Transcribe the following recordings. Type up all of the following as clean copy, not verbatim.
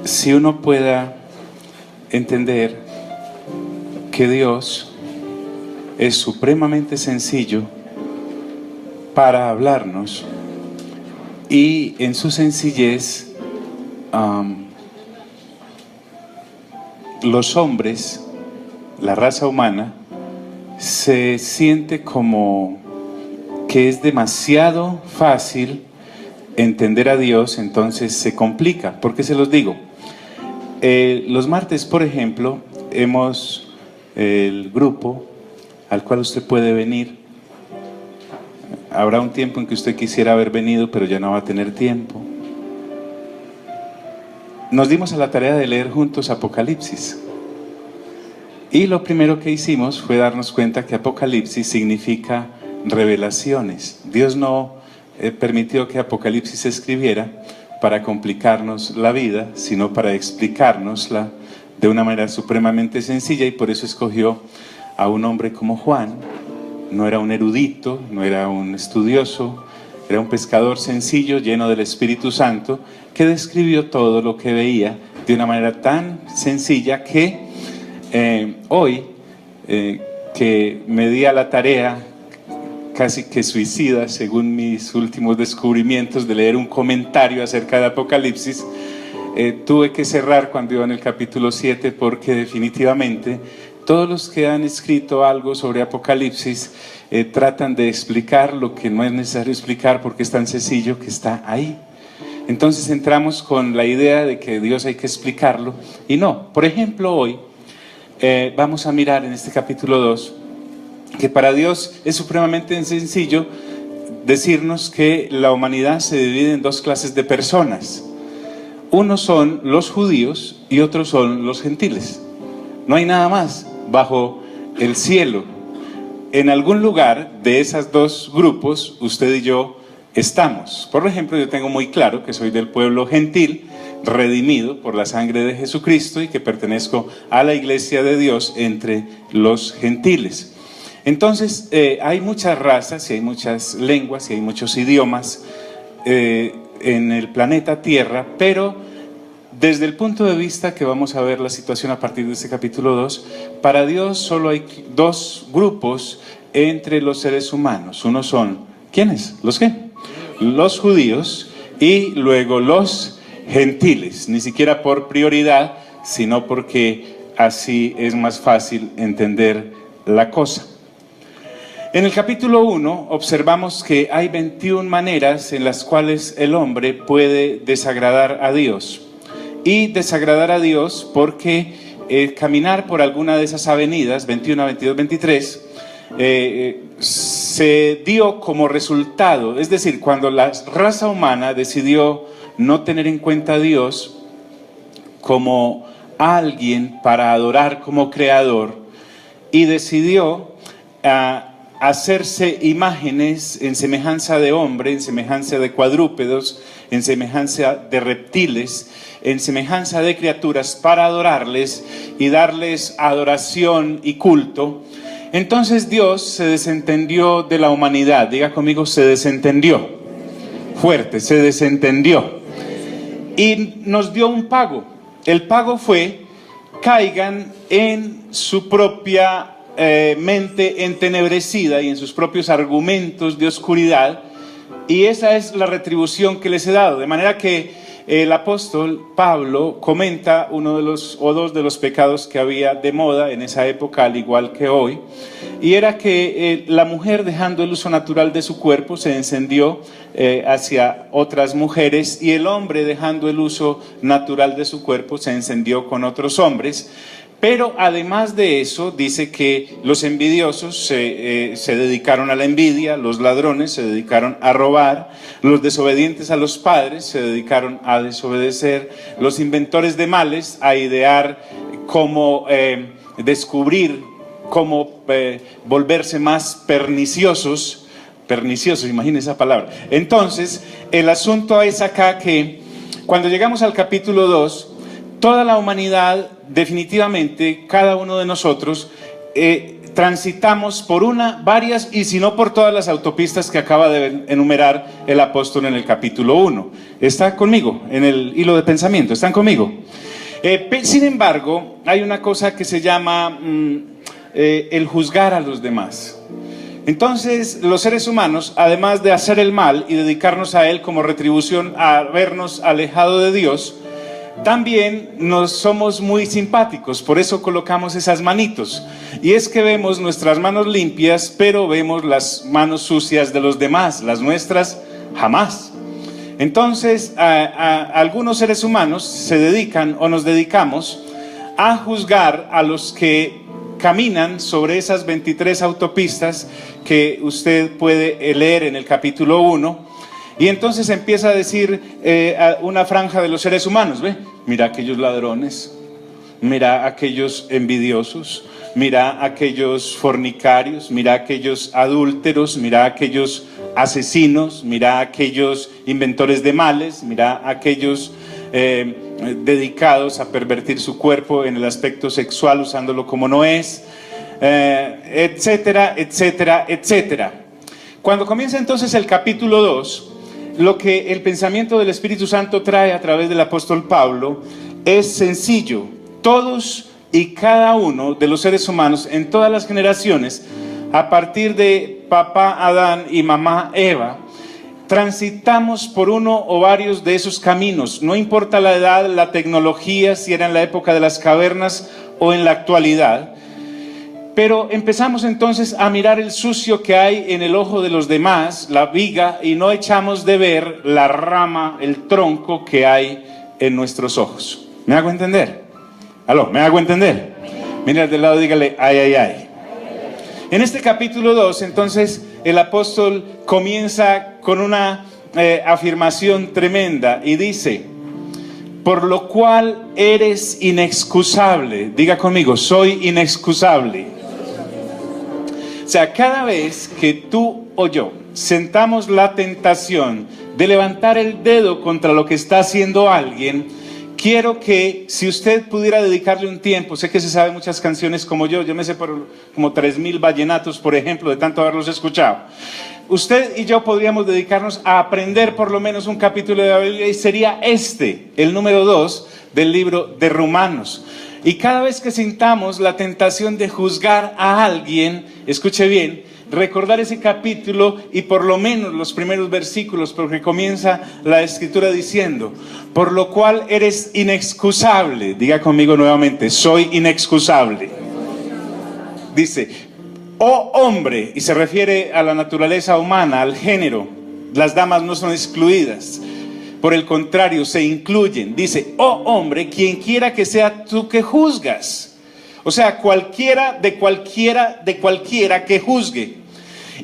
si uno pueda entender que Dios es supremamente sencillo para hablarnos y en su sencillez los hombres, la raza humana, se siente como que es demasiado fácil entender a Dios, entonces se complica. ¿Por qué se los digo? Los martes, por ejemplo, el grupo al cual usted puede venir. Habrá un tiempo en que usted quisiera haber venido, pero ya no va a tener tiempo. Nos dimos a la tarea de leer juntos Apocalipsis. Y lo primero que hicimos fue darnos cuenta que Apocalipsis significa revelaciones. Dios no permitió que Apocalipsis se escribiera para complicarnos la vida, sino para explicárnosla de una manera supremamente sencilla, y por eso escogió a un hombre como Juan. No era un erudito, no era un estudioso, era un pescador sencillo, lleno del Espíritu Santo, que describió todo lo que veía de una manera tan sencilla que hoy, que me di a la tarea casi que suicida, según mis últimos descubrimientos, de leer un comentario acerca de Apocalipsis, tuve que cerrar cuando iba en el capítulo 7, porque definitivamente todos los que han escrito algo sobre Apocalipsis tratan de explicar lo que no es necesario explicar, porque es tan sencillo que está ahí. Entonces entramos con la idea de que Dios hay que explicarlo, y no. Por ejemplo, hoy vamos a mirar en este capítulo 2 que para Dios es supremamente sencillo decirnos que la humanidad se divide en dos clases de personas. Unos son los judíos y otros son los gentiles. No hay nada más bajo el cielo. En algún lugar de esos dos grupos, usted y yo estamos. Por ejemplo, yo tengo muy claro que soy del pueblo gentil, redimido por la sangre de Jesucristo, y que pertenezco a la iglesia de Dios entre los gentiles. Entonces, hay muchas razas, y hay muchas lenguas, y hay muchos idiomas en el planeta Tierra, pero desde el punto de vista que vamos a ver la situación a partir de este capítulo 2, para Dios solo hay dos grupos entre los seres humanos. Unos son, ¿quiénes? ¿Los qué? Los judíos, y luego los gentiles, ni siquiera por prioridad, sino porque así es más fácil entender la cosa. En el capítulo 1 observamos que hay 21 maneras en las cuales el hombre puede desagradar a Dios. Y desagradar a Dios porque caminar por alguna de esas avenidas, 21, 22, 23, se dio como resultado. Es decir, cuando la raza humana decidió no tener en cuenta a Dios como alguien para adorar como creador, y decidió hacerse imágenes en semejanza de hombre, en semejanza de cuadrúpedos, en semejanza de reptiles, en semejanza de criaturas, para adorarles y darles adoración y culto. Entonces Dios se desentendió de la humanidad. Diga conmigo, se desentendió. Fuerte, se desentendió. Y nos dio un pago. El pago fue: caigan en su propia mente entenebrecida y en sus propios argumentos de oscuridad, y esa es la retribución que les he dado. De manera que el apóstol Pablo comenta uno de los o dos de los pecados que había de moda en esa época, al igual que hoy, y era que la mujer, dejando el uso natural de su cuerpo, se encendió hacia otras mujeres, y el hombre, dejando el uso natural de su cuerpo, se encendió con otros hombres. Pero además de eso, dice que los envidiosos se dedicaron a la envidia, los ladrones se dedicaron a robar, los desobedientes a los padres se dedicaron a desobedecer, los inventores de males a idear cómo descubrir, cómo volverse más perniciosos, imagínense esa palabra. Entonces, el asunto es acá que cuando llegamos al capítulo 2, toda la humanidad, definitivamente, cada uno de nosotros, transitamos por una, varias y si no por todas las autopistas que acaba de enumerar el apóstol en el capítulo 1. ¿Está conmigo en el hilo de pensamiento? ¿Están conmigo? Sin embargo, hay una cosa que se llama el juzgar a los demás. Entonces, los seres humanos, además de hacer el mal y dedicarnos a él como retribución a habernos alejado de Dios, también nos somos muy simpáticos, por eso colocamos esas manitos. Y es que vemos nuestras manos limpias, pero vemos las manos sucias de los demás, las nuestras jamás. Entonces, algunos seres humanos se dedican o nos dedicamos a juzgar a los que caminan sobre esas 23 autopistas que usted puede leer en el capítulo 1. Y entonces empieza a decir una franja de los seres humanos, ¿ve? Mira aquellos ladrones, mira aquellos envidiosos, mira aquellos fornicarios, mira aquellos adúlteros, mira aquellos asesinos, mira aquellos inventores de males, mira aquellos dedicados a pervertir su cuerpo en el aspecto sexual usándolo como no es, etcétera, etcétera, etcétera. Cuando comienza entonces el capítulo 2, lo que el pensamiento del Espíritu Santo trae a través del apóstol Pablo es sencillo. Todos y cada uno de los seres humanos en todas las generaciones, a partir de papá Adán y mamá Eva, transitamos por uno o varios de esos caminos. No importa la edad, la tecnología, si era en la época de las cavernas o en la actualidad. Pero empezamos entonces a mirar el sucio que hay en el ojo de los demás, la viga, y no echamos de ver la rama, el tronco que hay en nuestros ojos. ¿Me hago entender? ¿Aló? ¿Me hago entender? Mira del lado, dígale, ay, ay, ay. En este capítulo 2, entonces, el apóstol comienza con una afirmación tremenda y dice: por lo cual eres inexcusable. Diga conmigo, soy inexcusable. O sea, cada vez que tú o yo sentamos la tentación de levantar el dedo contra lo que está haciendo alguien, quiero que si usted pudiera dedicarle un tiempo, sé que se sabe muchas canciones como yo me sé por como 3000 vallenatos, por ejemplo, de tanto haberlos escuchado. Usted y yo podríamos dedicarnos a aprender por lo menos un capítulo de la Biblia y sería el número 2 del libro de Romanos. Y cada vez que sintamos la tentación de juzgar a alguien, escuche bien, recordar ese capítulo y por lo menos los primeros versículos, porque comienza la escritura diciendo: por lo cual eres inexcusable. Diga conmigo nuevamente, soy inexcusable. Dice: oh hombre, y se refiere a la naturaleza humana, al género. Las damas no son excluidas, por el contrario, se incluyen. Dice: oh hombre, quien quiera que sea tú que juzgas. O sea, cualquiera de cualquiera que juzgue.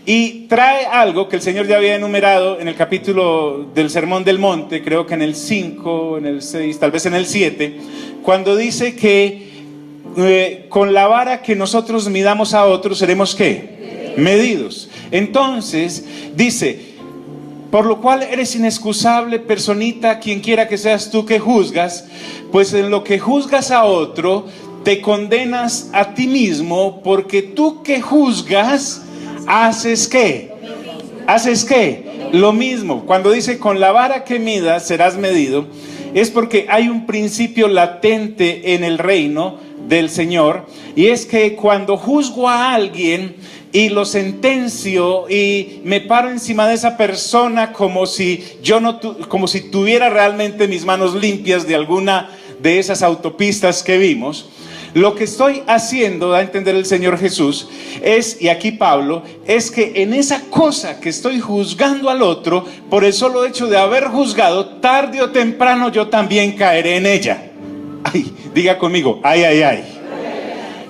Y trae algo que el Señor ya había enumerado en el capítulo del Sermón del Monte, creo que en el 5, en el 6, tal vez en el 7, cuando dice que con la vara que nosotros midamos a otros seremos ¿qué? Medidos. Entonces dice: por lo cual eres inexcusable, personita, quien quiera que seas tú que juzgas, pues en lo que juzgas a otro te condenas a ti mismo, porque tú que juzgas haces ¿qué? ¿Haces qué? Lo mismo. Cuando dice con la vara que midas serás medido, es porque hay un principio latente en el reino del Señor, y es que cuando juzgo a alguien y lo sentencio y me paro encima de esa persona como si tuviera realmente mis manos limpias de alguna de esas autopistas que vimos, lo que estoy haciendo, da a entender el Señor Jesús, y aquí Pablo, es que en esa cosa que estoy juzgando al otro, por el solo hecho de haber juzgado, tarde o temprano yo también caeré en ella. Ay, diga conmigo, ay, ay, ay.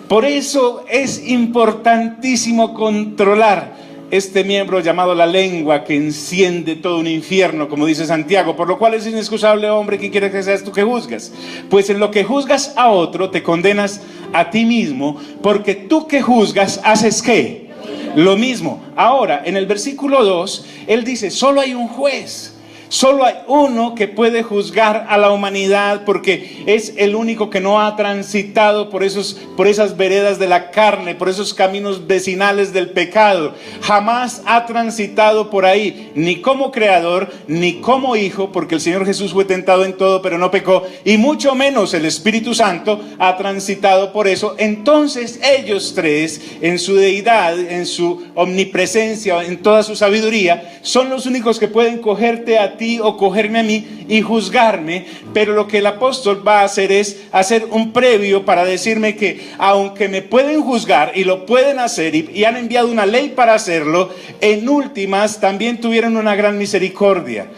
Por eso es importantísimo controlar este miembro llamado la lengua, que enciende todo un infierno, como dice Santiago. Por lo cual es inexcusable, hombre, quien quiera que seas tú que juzgas. Pues en lo que juzgas a otro te condenas a ti mismo, porque tú que juzgas haces ¿qué? Lo mismo. Ahora, en el versículo 2, él dice: solo hay un juez. Solo hay uno que puede juzgar a la humanidad, porque es el único que no ha transitado por esas veredas de la carne, por esos caminos vecinales del pecado. Jamás ha transitado por ahí, ni como creador, ni como hijo, porque el Señor Jesús fue tentado en todo, pero no pecó, y mucho menos el Espíritu Santo ha transitado por eso. Entonces ellos tres, en su deidad, en su omnipresencia, en toda su sabiduría, son los únicos que pueden cogerte a ti o cogerme a mí y juzgarme. Pero lo que el apóstol va a hacer es hacer un previo para decirme que aunque me pueden juzgar y lo pueden hacer y han enviado una ley para hacerlo, en últimas también tuvieron una gran misericordia.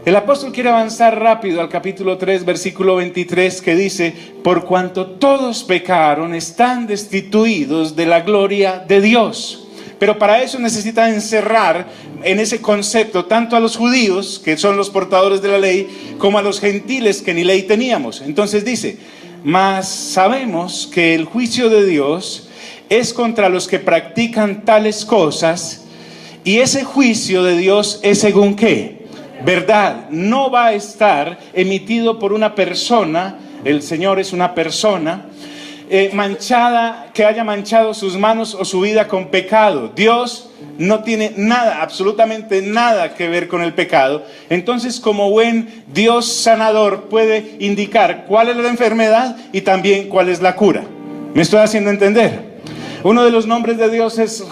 El apóstol quiere avanzar rápido al capítulo 3, versículo 23, que dice: por cuanto todos pecaron, están destituidos de la gloria de Dios. Pero para eso necesita encerrar en ese concepto tanto a los judíos, que son los portadores de la ley, como a los gentiles, que ni ley teníamos. Entonces dice: mas sabemos que el juicio de Dios es contra los que practican tales cosas, y ese juicio de Dios es según ¿qué? Verdad. No va a estar emitido por una persona. El Señor es una persona manchada, que haya manchado sus manos o su vida con pecado. Dios no tiene nada, absolutamente nada que ver con el pecado. Entonces, como buen Dios sanador, puede indicar cuál es la enfermedad y también cuál es la cura. ¿Me estoy haciendo entender? Uno de los nombres de Dios es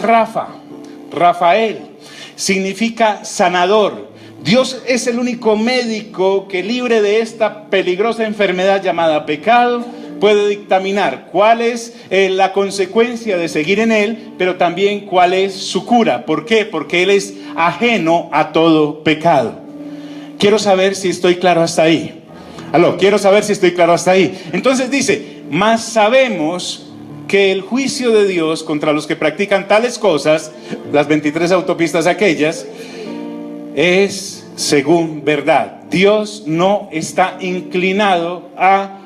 Rafael, significa sanador. Dios es el único médico que, libre de esta peligrosa enfermedad llamada pecado, puede dictaminar cuál es la consecuencia de seguir en Él, pero también cuál es su cura. ¿Por qué? Porque Él es ajeno a todo pecado. Quiero saber si estoy claro hasta ahí. Quiero saber si estoy claro hasta ahí. Entonces dice: mas sabemos que el juicio de Dios contra los que practican tales cosas, las 23 autopistas aquellas, es según verdad. Dios no está inclinado a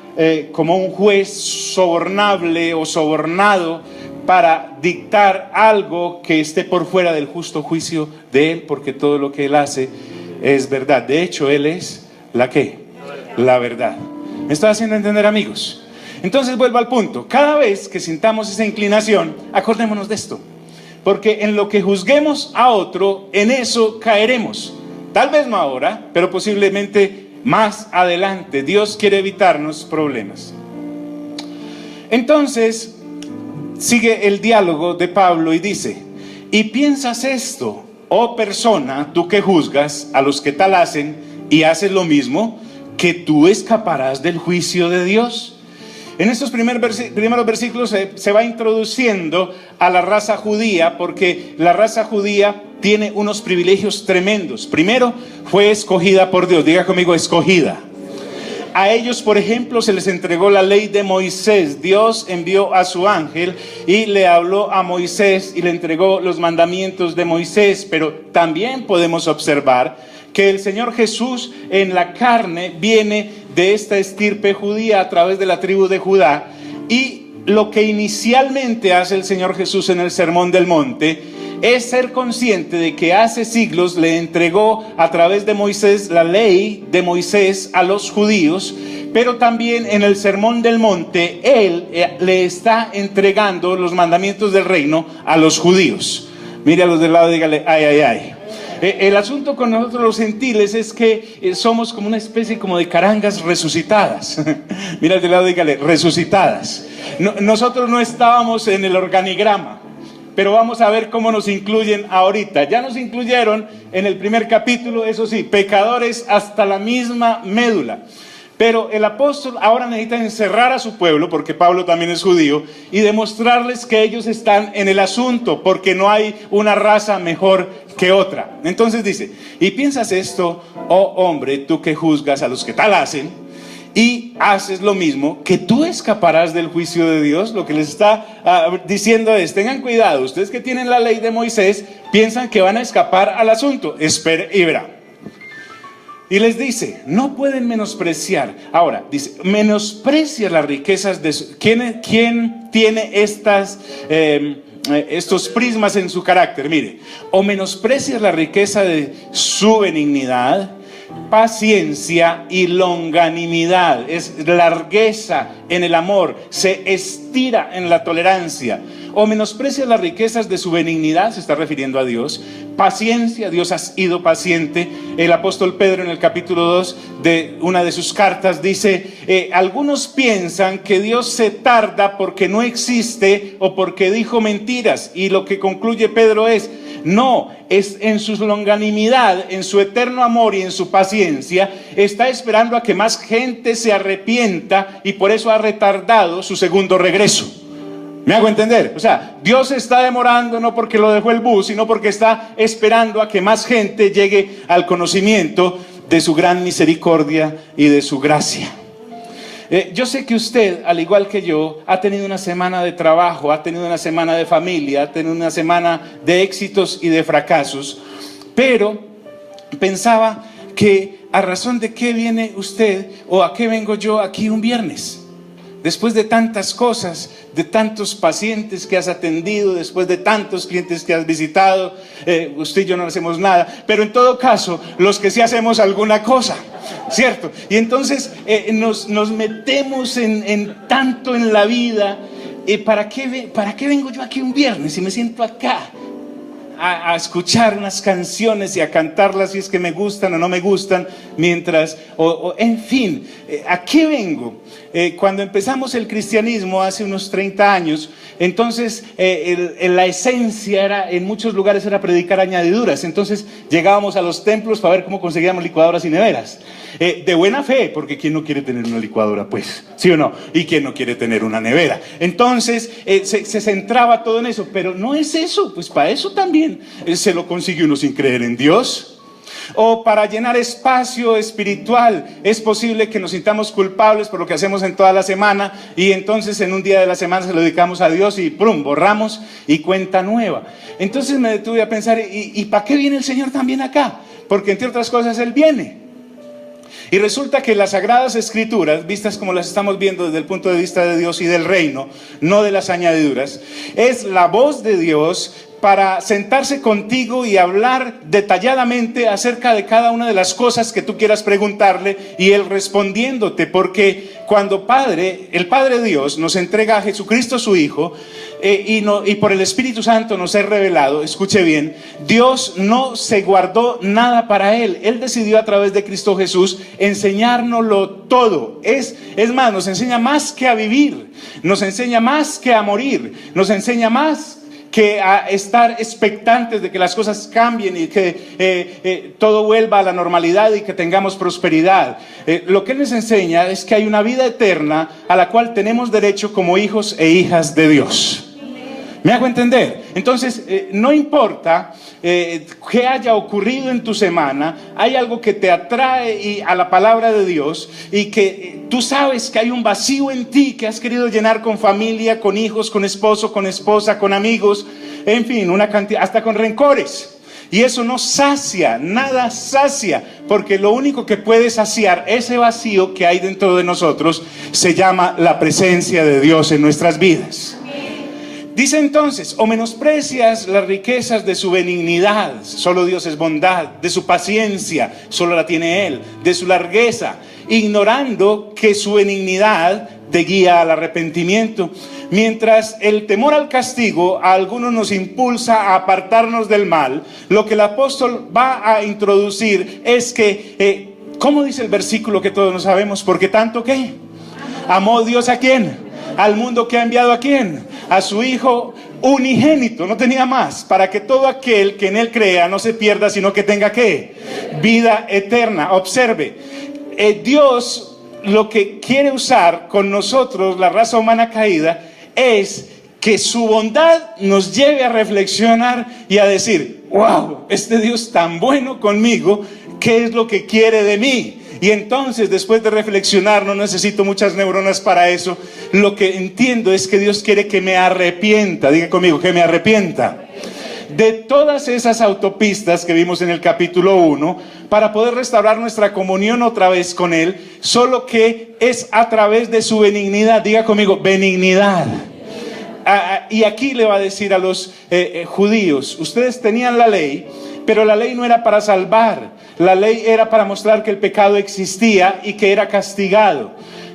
como un juez sobornable o sobornado para dictar algo que esté por fuera del justo juicio de Él, porque todo lo que Él hace es verdad. De hecho, Él es ¿la qué? La verdad. ¿Me estoy haciendo entender, amigos? Entonces vuelvo al punto. Cada vez que sintamos esa inclinación, acordémonos de esto, porque en lo que juzguemos a otro, en eso caeremos. Tal vez no ahora, pero posiblemente más adelante. Dios quiere evitarnos problemas. Entonces sigue el diálogo de Pablo y dice: y piensas esto, oh persona, tú que juzgas a los que tal hacen y haces lo mismo, que tú escaparás del juicio de Dios. En estos primeros versículos se va introduciendo a la raza judía, porque la raza judía tiene unos privilegios tremendos. Primero, fue escogida por Dios. Diga conmigo: escogida. A ellos, por ejemplo, se les entregó la ley de Moisés. Dios envió a su ángel y le habló a Moisés y le entregó los mandamientos de Moisés. Pero también podemos observar que el Señor Jesús en la carne viene de esta estirpe judía a través de la tribu de Judá. Y lo que inicialmente hace el Señor Jesús en el Sermón del Monte es ser consciente de que hace siglos le entregó a través de Moisés la ley de Moisés a los judíos, pero también en el Sermón del Monte Él le está entregando los mandamientos del reino a los judíos. Mire a los del lado y dígale: ay, ay, ay. El asunto con nosotros los gentiles es que somos como una especie como de carangas resucitadas. Mira al del lado y dígale: resucitadas. Nosotros no estábamos en el organigrama, pero vamos a ver cómo nos incluyen ahorita. Ya nos incluyeron en el primer capítulo, eso sí, pecadores hasta la misma médula. Pero el apóstol ahora necesita encerrar a su pueblo, porque Pablo también es judío, y demostrarles que ellos están en el asunto, porque no hay una raza mejor que otra. Entonces dice: y piensas esto, oh hombre, tú que juzgas a los que tal hacen y haces lo mismo, que tú escaparás del juicio de Dios. Lo que les está diciendo es: tengan cuidado, ustedes que tienen la ley de Moisés piensan que van a escapar al asunto. Espere y verá. Y les dice: no pueden menospreciar. Ahora dice: menosprecia las riquezas de ¿Quién tiene estos prismas en su carácter? Mire: o menosprecias la riqueza de su benignidad, paciencia y longanimidad. Es largueza en el amor, se estira en la tolerancia. O menosprecia las riquezas de su benignidad, se está refiriendo a Dios. Paciencia, Dios ha sido paciente. El apóstol Pedro en el capítulo 2 de una de sus cartas dice, algunos piensan que Dios se tarda porque no existe o porque dijo mentiras. Y lo que concluye Pedro es, no, es en su longanimidad, en su eterno amor y en su paciencia, está esperando a que más gente se arrepienta y por eso ha retardado su segundo regreso. ¿Me hago entender? O sea, Dios está demorando no porque lo dejó el bus, sino porque está esperando a que más gente llegue al conocimiento de su gran misericordia y de su gracia. Yo sé que usted, al igual que yo, ha tenido una semana de trabajo, ha tenido una semana de familia, ha tenido una semana de éxitos y de fracasos, pero pensaba que a razón de qué viene usted o a qué vengo yo aquí un viernes. Después de tantas cosas, de tantos pacientes que has atendido, después de tantos clientes que has visitado, usted y yo no hacemos nada, pero en todo caso, los que sí hacemos alguna cosa, ¿cierto? Y entonces nos metemos en tanto en la vida. ¿Para qué vengo yo aquí un viernes si me siento acá a escuchar unas canciones y a cantarlas si es que me gustan o no me gustan, mientras, en fin, ¿a qué vengo? Cuando empezamos el cristianismo hace unos 30 años, entonces la esencia era, en muchos lugares era predicar añadiduras. Entonces llegábamos a los templos para ver cómo conseguíamos licuadoras y neveras. De buena fe, porque ¿quién no quiere tener una licuadora, pues? ¿Sí o no? ¿Y quién no quiere tener una nevera? Entonces se centraba todo en eso, pero no es eso, pues para eso también se lo consigue uno sin creer en Dios. O para llenar espacio espiritual. Es posible que nos sintamos culpables por lo que hacemos en toda la semana y entonces en un día de la semana se lo dedicamos a Dios y ¡prum! Borramos y cuenta nueva. Entonces me detuve a pensar, ¿y para qué viene el Señor también acá? Porque entre otras cosas Él viene. Y resulta que las Sagradas Escrituras, vistas como las estamos viendo desde el punto de vista de Dios y del reino, no de las añadiduras, es la voz de Dios para sentarse contigo y hablar detalladamente acerca de cada una de las cosas que tú quieras preguntarle y Él respondiéndote. Porque cuando el Padre Dios nos entrega a Jesucristo su Hijo y por el Espíritu Santo nos es revelado, escuche bien, Dios no se guardó nada para Él. Él decidió a través de Cristo Jesús enseñárnoslo todo. Es más, nos enseña más que a vivir, nos enseña más que a morir, nos enseña más que a estar expectantes de que las cosas cambien y que todo vuelva a la normalidad y que tengamos prosperidad. Lo que Él nos enseña es que hay una vida eterna a la cual tenemos derecho como hijos e hijas de Dios. ¿Me hago entender? Entonces, no importa qué haya ocurrido en tu semana, hay algo que te atrae a la palabra de Dios y que tú sabes que hay un vacío en ti que has querido llenar con familia, con hijos, con esposo, con esposa, con amigos, en fin, una cantidad, hasta con rencores. Y eso no sacia, nada sacia, porque lo único que puede saciar ese vacío que hay dentro de nosotros se llama la presencia de Dios en nuestras vidas. Dice entonces, o menosprecias las riquezas de su benignidad, solo Dios es bondad, de su paciencia, solo la tiene Él, de su largueza, ignorando que su benignidad te guía al arrepentimiento. Mientras el temor al castigo a algunos nos impulsa a apartarnos del mal, lo que el apóstol va a introducir es que, ¿cómo dice el versículo que todos no sabemos? Porque tanto que amó Dios a quién, al mundo que ha enviado a quién, a su Hijo unigénito, no tenía más, para que todo aquel que en Él crea no se pierda, sino que tenga ¿qué? Vida eterna. Observe, Dios lo que quiere usar con nosotros, la raza humana caída, es que su bondad nos lleve a reflexionar y a decir, wow, este Dios tan bueno conmigo, ¿qué es lo que quiere de mí? Y entonces, después de reflexionar, no necesito muchas neuronas para eso, lo que entiendo es que Dios quiere que me arrepienta. Diga conmigo, que me arrepienta de todas esas autopistas que vimos en el capítulo 1 para poder restaurar nuestra comunión otra vez con Él, solo que es a través de su benignidad. Diga conmigo, benignidad. Y aquí le va a decir a los judíos, ustedes tenían la ley Pero la ley no era para salvar, la ley era para mostrar que el pecado existía y que era castigado.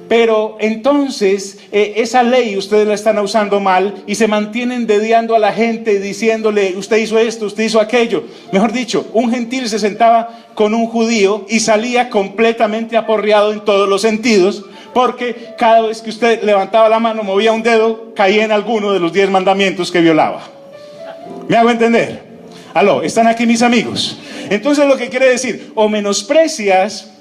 Pero entonces esa ley ustedes la están usando mal y se mantienen dediando a la gente diciéndole: usted hizo esto, usted hizo aquello. Mejor dicho, un gentil se sentaba con un judío y salía completamente aporreado en todos los sentidos, porque cada vez que usted levantaba la mano, movía un dedo, caía en alguno de los 10 mandamientos que violaba. ¿Me hago entender? Aló, ¿están aquí mis amigos? Entonces lo que quiere decir, o menosprecias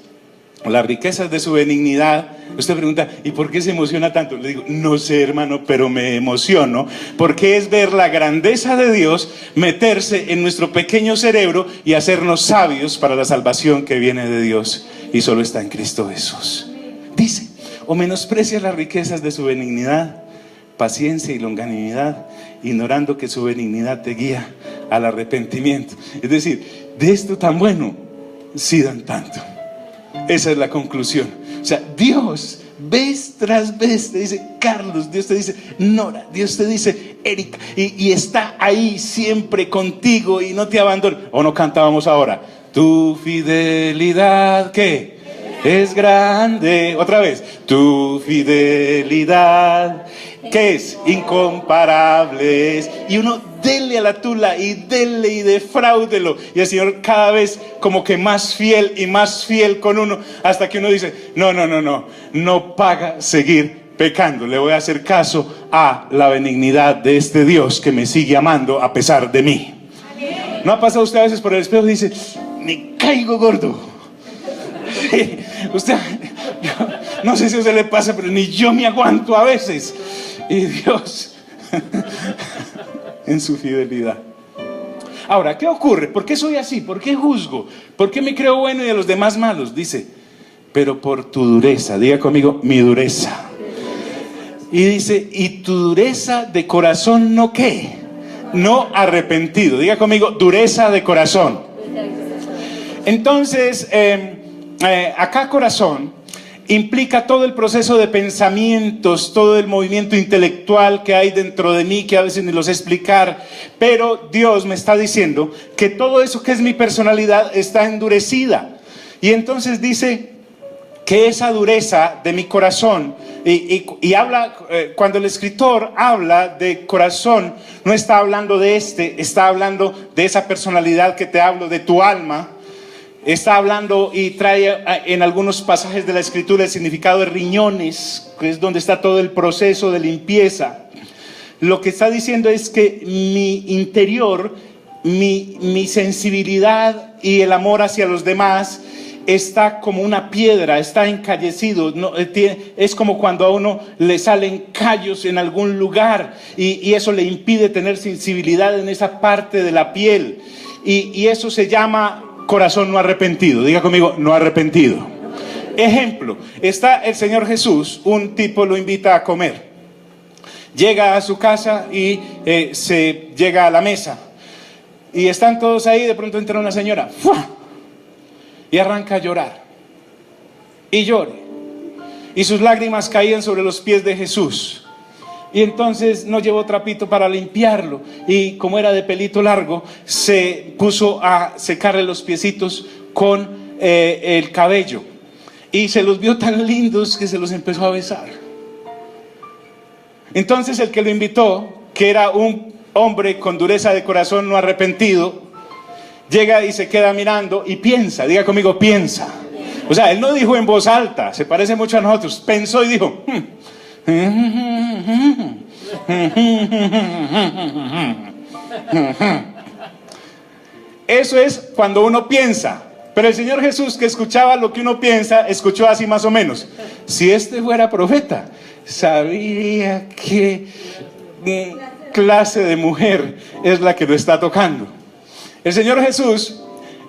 las riquezas de su benignidad. Usted pregunta: ¿y por qué se emociona tanto? Le digo: no sé, hermano, pero me emociono porque es ver la grandeza de Dios meterse en nuestro pequeño cerebro y hacernos sabios para la salvación que viene de Dios y solo está en Cristo Jesús. Dice: o menosprecias las riquezas de su benignidad, paciencia y longanimidad, ignorando que su benignidad te guía al arrepentimiento. Es decir, de esto tan bueno sí dan tanto. Esa es la conclusión. O sea, Dios vez tras vez te dice: Carlos, Dios te dice: Nora, Dios te dice: Erika, y está ahí siempre contigo y no te abandona. ¿O no cantábamos ahora? Tu fidelidad, ¿qué? Es grande. Otra vez: tu fidelidad, ¿qué es? Incomparable. Y uno dele a la tula y dele y defráudelo, y el Señor cada vez como que más fiel y más fiel con uno, hasta que uno dice: no paga seguir pecando, le voy a hacer caso a la benignidad de este Dios que me sigue amando a pesar de mí. ¿No ha pasado usted a veces por el espejo y dice: me caigo gordo? Usted, no sé si a usted le pasa, pero ni yo me aguanto a veces. Y Dios en su fidelidad. Ahora, ¿qué ocurre? ¿Por qué soy así? ¿Por qué juzgo? ¿Por qué me creo bueno y a los demás malos? Dice: pero por tu dureza. Diga conmigo: mi dureza. Y dice: y tu dureza de corazón, ¿no qué? No arrepentido. Diga conmigo: dureza de corazón. Entonces, acá corazón implica todo el proceso de pensamientos, todo el movimiento intelectual que hay dentro de mí, que a veces ni lo sé explicar, pero Dios me está diciendo que todo eso que es mi personalidad está endurecida. Y entonces dice que esa dureza de mi corazón, y habla, cuando el escritor habla de corazón, no está hablando de está hablando de esa personalidad que te hablo, de tu alma. Está hablando y trae en algunos pasajes de la escritura el significado de riñones, que es donde está todo el proceso de limpieza. Lo que está diciendo es que mi interior, mi sensibilidad y el amor hacia los demás está como una piedra, está encallecido. Es como cuando a uno le salen callos en algún lugar y eso le impide tener sensibilidad en esa parte de la piel, y eso se llama corazón no arrepentido. Diga conmigo: no arrepentido. Ejemplo: está el Señor Jesús, un tipo lo invita a comer, llega a su casa y se llega a la mesa y están todos ahí. De pronto entra una señora, ¡fua!, y arranca a llorar y llore, y sus lágrimas caían sobre los pies de Jesús. Y entonces no llevó trapito para limpiarlo, y como era de pelito largo, se puso a secarle los piecitos con el cabello, y se los vio tan lindos que se los empezó a besar. Entonces el que lo invitó, que era un hombre con dureza de corazón no arrepentido, llega y se queda mirando y piensa. Diga conmigo: piensa. O sea, él no dijo en voz alta, se parece mucho a nosotros. Pensó y dijo: Eso es cuando uno piensa. Pero el Señor Jesús, que escuchaba lo que uno piensa, escuchó así más o menos: si este fuera profeta, sabría qué clase de mujer es la que lo está tocando. El Señor Jesús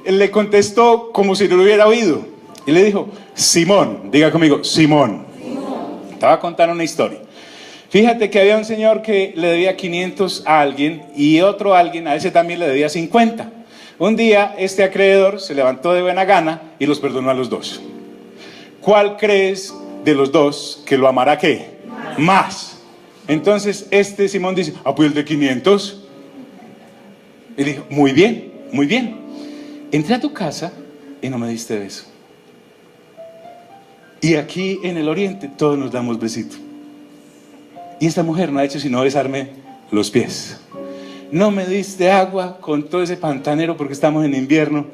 le contestó como si lo hubiera oído y le dijo: Simón. Diga conmigo: Simón. Te voy a contar una historia. Fíjate que había un señor que le debía 500 a alguien, y otro alguien a ese también le debía 50. Un día este acreedor se levantó de buena gana y los perdonó a los dos. ¿Cuál crees de los dos que lo amará qué? Más. Entonces Simón dice: pues el de 500. Y dijo: muy bien, muy bien. entré a tu casa y no me diste beso. Y aquí en el oriente todos nos damos besito. Y esta mujer no ha hecho sino besarme los pies. No me diste agua con todo ese pantanero porque estamos en invierno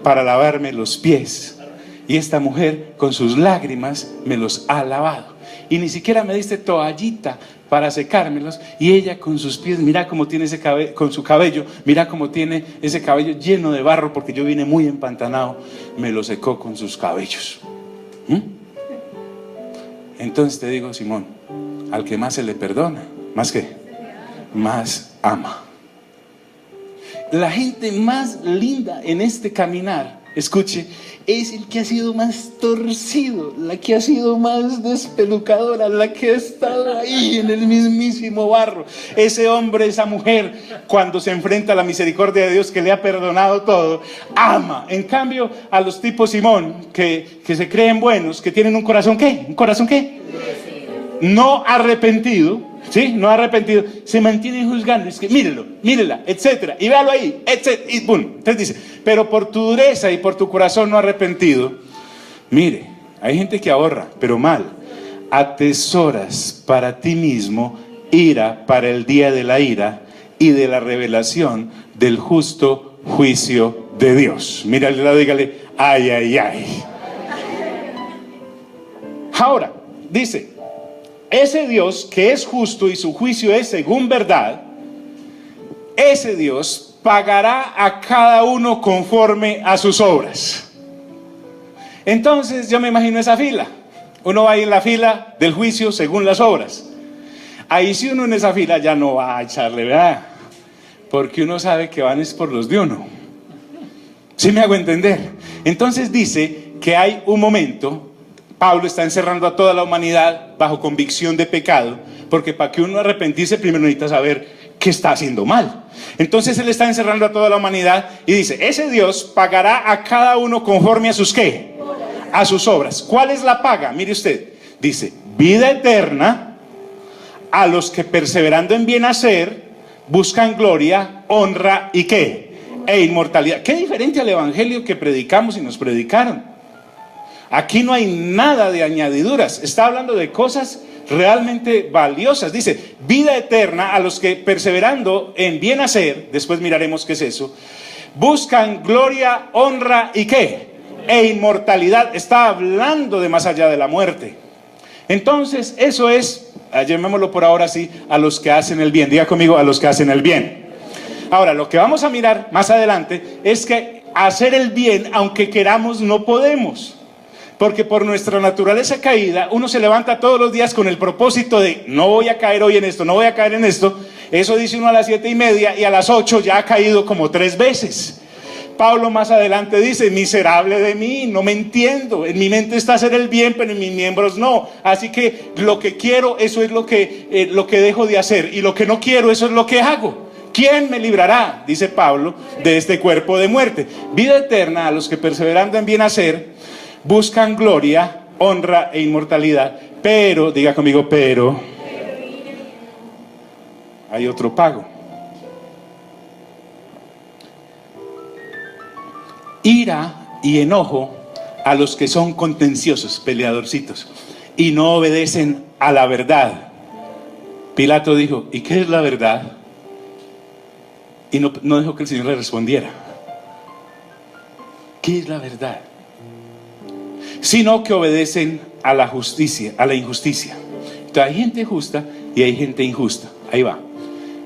para lavarme los pies. Y esta mujer con sus lágrimas me los ha lavado. Y ni siquiera me diste toallita para secármelos. Y ella con sus pies, mira cómo tiene ese cabello, con su cabello, mira cómo tiene ese cabello lleno de barro porque yo vine muy empantanado. Me lo secó con sus cabellos. Entonces te digo, Simón, al que más se le perdona, ¿más qué? Más ama. La gente más linda en este caminar, escuche, es el que ha sido más torcido, la que ha sido más despelucadora, la que ha estado ahí en el mismísimo barro. Ese hombre, esa mujer, cuando se enfrenta a la misericordia de Dios que le ha perdonado todo, ama. En cambio, a los tipos Simón, que se creen buenos, que tienen un corazón ¿qué? ¿Un corazón qué? No arrepentido, ¿sí? No arrepentido, se mantienen juzgando. Es que mírelo, mírela, etcétera, y véalo ahí, etcétera, y boom. Entonces dice, pero por tu dureza y por tu corazón no arrepentido, mire, hay gente que ahorra, pero mal. Atesoras para ti mismo ira para el día de la ira y de la revelación del justo juicio de Dios. Mírale al lado, dígale, ay, ay, ay. Ahora, dice, ese Dios que es justo y su juicio es según verdad, ese Dios pagará a cada uno conforme a sus obras. Entonces yo me imagino esa fila. Uno va ahí en la fila del juicio según las obras. Ahí si uno en esa fila ya no va a echarle, ¿verdad? Porque uno sabe que van es por los de uno. ¿Sí me hago entender? Entonces dice que hay un momento. Pablo está encerrando a toda la humanidad bajo convicción de pecado, porque para que uno arrepentirse primero necesita saber qué está haciendo mal. Entonces él está encerrando a toda la humanidad y dice, ese Dios pagará a cada uno conforme a sus ¿qué? A sus obras. ¿Cuál es la paga? Mire usted, dice, vida eterna a los que perseverando en bien hacer buscan gloria, honra y ¿qué? E inmortalidad. Qué diferente al evangelio que predicamos y nos predicaron. Aquí no hay nada de añadiduras, está hablando de cosas realmente valiosas. Dice, vida eterna a los que perseverando en bien hacer, después miraremos qué es eso, buscan gloria, honra y ¿qué? E inmortalidad. Está hablando de más allá de la muerte. Entonces eso es, llamémoslo por ahora así, a los que hacen el bien. Diga conmigo, a los que hacen el bien. Ahora, lo que vamos a mirar más adelante es que hacer el bien, aunque queramos, no podemos. Porque por nuestra naturaleza caída, uno se levanta todos los días con el propósito de no voy a caer hoy en esto, no voy a caer en esto. Eso dice uno a las 7:30 y a las 8 ya ha caído como 3 veces. Pablo más adelante dice, miserable de mí, no me entiendo. En mi mente está hacer el bien, pero en mis miembros no. Así que lo que quiero, eso es lo que dejo de hacer. Y lo que no quiero, eso es lo que hago. ¿Quién me librará, dice Pablo, de este cuerpo de muerte? Vida eterna a los que perseverando en bien hacer buscan gloria, honra e inmortalidad, pero, diga conmigo, pero hay otro pago. Ira y enojo a los que son contenciosos, peleadorcitos, y no obedecen a la verdad. Pilato dijo, ¿y qué es la verdad? Y no dejó que el Señor le respondiera. ¿Qué es la verdad? Sino que obedecen a la justicia, a la injusticia. Entonces hay gente justa y hay gente injusta. Ahí va.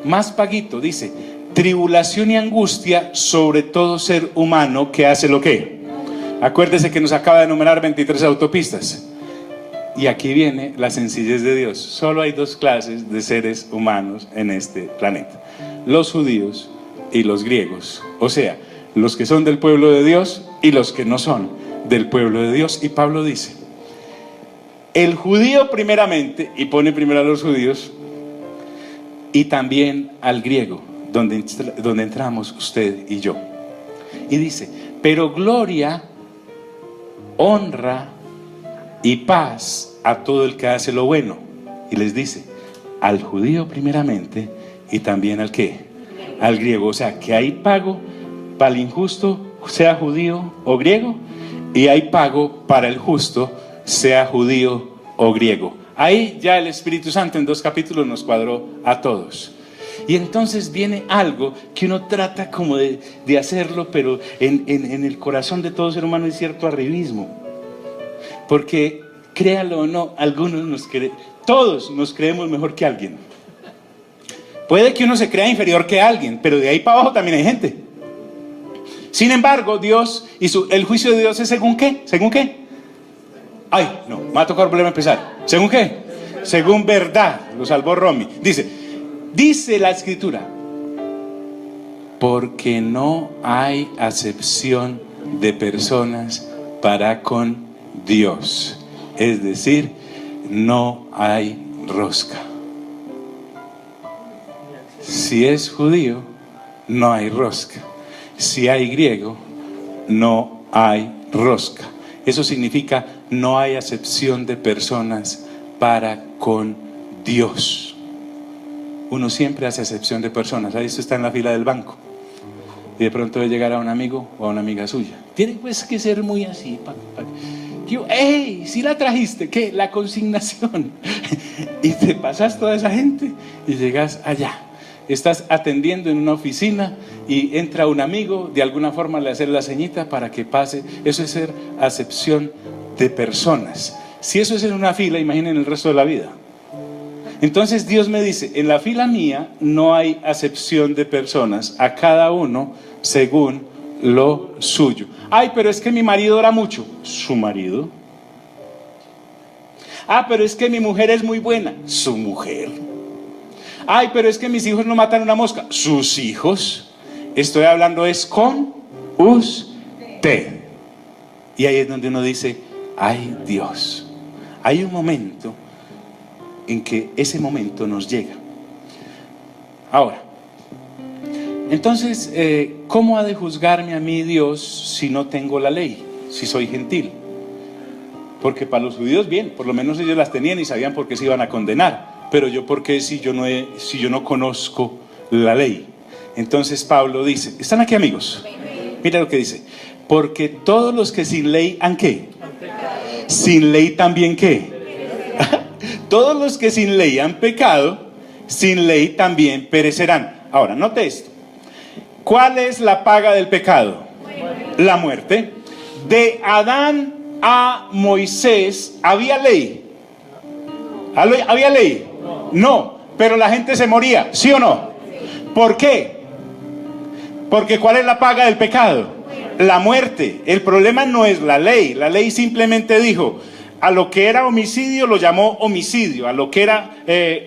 Más paguito, dice, tribulación y angustia sobre todo ser humano que hace lo que. Acuérdese que nos acaba de enumerar 23 autopistas. Y aquí viene la sencillez de Dios. Solo hay 2 clases de seres humanos en este planeta: los judíos y los griegos. O sea, los que son del pueblo de Dios y los que no son del pueblo de Dios. Y Pablo dice, el judío primeramente, y pone primero a los judíos, y también al griego, donde entramos usted y yo. Y dice, pero gloria, honra y paz a todo el que hace lo bueno. Y les dice, al judío primeramente y también al ¿qué? Al griego. O sea, que hay pago para el injusto sea judío o griego, y hay pago para el justo, sea judío o griego. Ahí ya el Espíritu Santo en 2 capítulos nos cuadró a todos. Y entonces viene algo que uno trata como de hacerlo, pero en el corazón de todo ser humano hay cierto arribismo. Porque, créalo o no, todos nos creemos mejor que alguien. Puede que uno se crea inferior que alguien, pero de ahí para abajo también hay gente. Sin embargo, Dios y el juicio de Dios es ¿según qué? ¿Según qué? Ay, no, me va a tocar volver a empezar. ¿Según qué? Según verdad. Lo salvó Romy. Dice la Escritura: porque no hay acepción de personas para con Dios. Es decir, no hay rosca. Si es judío, no hay rosca. Si hay griego, no hay rosca. Eso significa no hay acepción de personas para con Dios. Uno siempre hace acepción de personas. Ahí usted está en la fila del banco y de pronto debe llegar a un amigo o a una amiga suya. Tiene pues que ser muy así. ¡Ey! ¿Sí la trajiste? ¿Qué? La consignación. Y te pasas toda esa gente y llegas allá. Estás atendiendo en una oficina y entra un amigo, de alguna forma le haces la ceñita para que pase. Eso es ser acepción de personas. Si eso es en una fila, imaginen el resto de la vida. Entonces Dios me dice: en la fila mía no hay acepción de personas, a cada uno según lo suyo. Ay, pero es que mi marido ora mucho. Su marido. Ah, pero es que mi mujer es muy buena. Su mujer. Ay, pero es que mis hijos no matan una mosca. Sus hijos. Estoy hablando es con usted. Y ahí es donde uno dice: ay, Dios. Hay un momento en que ese momento nos llega. Ahora, entonces, ¿cómo ha de juzgarme a mí Dios si no tengo la ley? Si soy gentil. Porque para los judíos, bien, por lo menos ellos las tenían y sabían por qué se iban a condenar. Pero yo, ¿por qué si yo no conozco la ley? Entonces Pablo dice, ¿están aquí, amigos? Mira lo que dice: porque todos los que sin ley han ¿qué? Sin ley también ¿qué? Todos los que sin ley han pecado, sin ley también perecerán. Ahora, note esto. ¿Cuál es la paga del pecado? La muerte. De Adán a Moisés, ¿había ley? ¿Había ley? No, pero la gente se moría, ¿sí o no? ¿Por qué? Porque ¿cuál es la paga del pecado? La muerte. El problema no es la ley. La ley simplemente dijo: a lo que era homicidio lo llamó homicidio, a lo que era